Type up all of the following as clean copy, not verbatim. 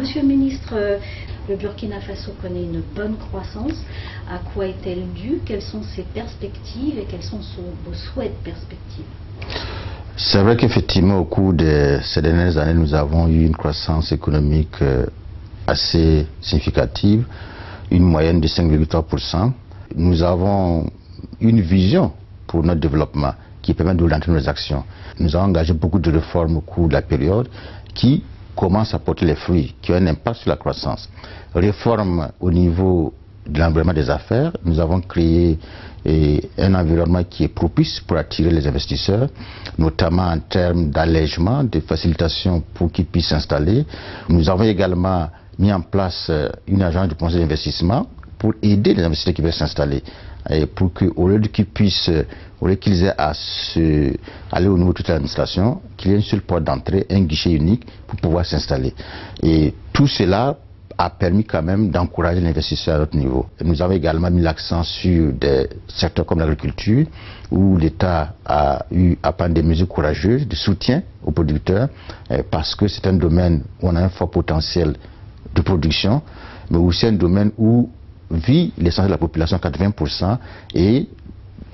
Monsieur le ministre, le Burkina Faso connaît une bonne croissance. À quoi est-elle due? Quelles sont ses perspectives et quels sont vos souhaits de perspectives? C'est vrai qu'effectivement, au cours de ces dernières années, nous avons eu une croissance économique assez significative, une moyenne de 5,3%. Nous avons une vision pour notre développement qui permet d'orienter nos actions. Nous avons engagé beaucoup de réformes au cours de la période qui commencent à porter les fruits, qui ont un impact sur la croissance. Réformes au niveau de l'environnement des affaires, nous avons créé un environnement qui est propice pour attirer les investisseurs, notamment en termes d'allègement, de facilitation pour qu'ils puissent s'installer. Nous avons également mis en place une agence de conseil d'investissement pour aider les investisseurs qui veulent s'installer, et pour qu'au lieu qu'ils aient à aller au niveau de toute l'administration, qu'il y ait une seule porte d'entrée, un guichet unique pour pouvoir s'installer. Et tout cela a permis quand même d'encourager l'investisseur à notre niveau. Nous avons également mis l'accent sur des secteurs comme l'agriculture, où l'État a eu à prendre des mesures courageuses de soutien aux producteurs, parce que c'est un domaine où on a un fort potentiel de production, mais aussi un domaine où vit l'essentiel de la population, 80%, et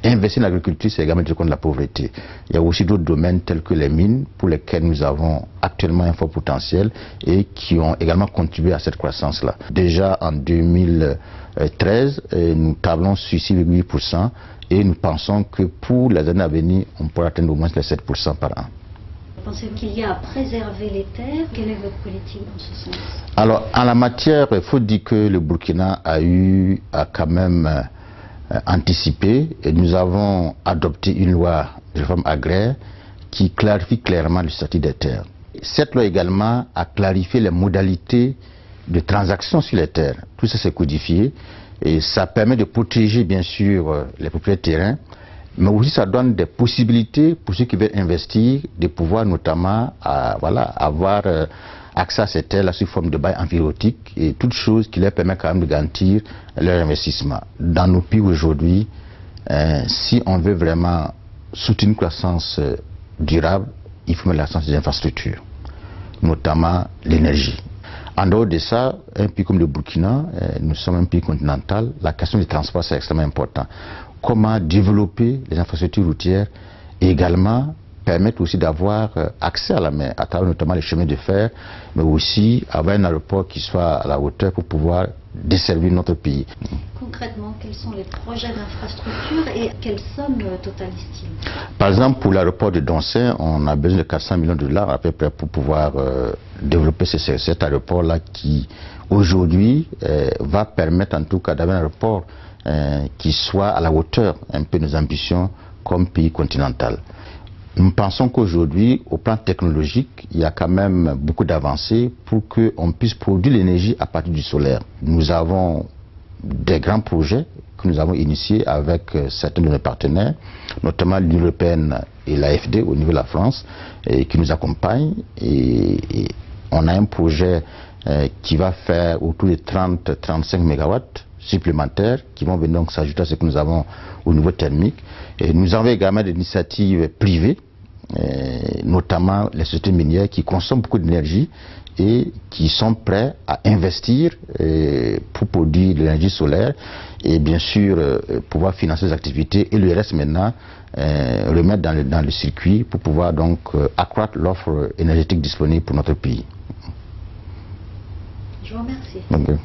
investir dans l'agriculture, c'est également du compte de la pauvreté. Il y a aussi d'autres domaines tels que les mines, pour lesquels nous avons actuellement un fort potentiel et qui ont également contribué à cette croissance-là. Déjà en 2013, nous tablons sur 6,8% et nous pensons que pour les années à venir, on pourra atteindre au moins les 7% par an. Pensez-vous qu'il y a à préserver les terres? Quelle est votre politique dans ce sens? Alors, en la matière, il faut dire que le Burkina a quand même anticipé, et nous avons adopté une loi de réforme agraire qui clarifie clairement le statut des terres. Cette loi également a clarifié les modalités de transaction sur les terres. Tout ça c'est codifié et ça permet de protéger bien sûr les propriétaires terrains, mais aussi ça donne des possibilités pour ceux qui veulent investir de pouvoir notamment avoir accès à ces terres-là sous forme de bail emphytéotique et toute chose qui leur permet quand même de garantir leur investissement. Dans nos pays aujourd'hui, si on veut vraiment soutenir une croissance durable, il faut mettre l'accent sur les infrastructures, notamment l'énergie. En dehors de ça, un pays comme le Burkina, nous sommes un pays continental, la question du transport c'est extrêmement important. Comment développer les infrastructures routières et également permettre aussi d'avoir accès à la mer, à travers notamment les chemins de fer, mais aussi avoir un aéroport qui soit à la hauteur pour pouvoir desservir notre pays. Concrètement, quels sont les projets d'infrastructure et quelle somme totalise-t-il? Par exemple, pour l'aéroport de Doncin, on a besoin de 400 millions de dollars à peu près pour pouvoir développer cet aéroport-là qui, aujourd'hui, va permettre en tout cas d'avoir un aéroport qui soit à la hauteur un peu de nos ambitions comme pays continental. Nous pensons qu'aujourd'hui, au plan technologique, il y a quand même beaucoup d'avancées pour qu'on puisse produire l'énergie à partir du solaire. Nous avons des grands projets que nous avons initiés avec certains de nos partenaires, notamment l'Union européenne et l'AFD au niveau de la France, et qui nous accompagnent. Et on a un projet qui va faire autour de 30-35 MW supplémentaires qui vont venir donc s'ajouter à ce que nous avons au niveau thermique. Et nous avons également des initiatives privées, notamment les sociétés minières qui consomment beaucoup d'énergie et qui sont prêts à investir pour produire de l'énergie solaire et bien sûr pouvoir financer les activités et le reste maintenant remettre dans le circuit pour pouvoir donc accroître l'offre énergétique disponible pour notre pays. Je vous remercie. Okay.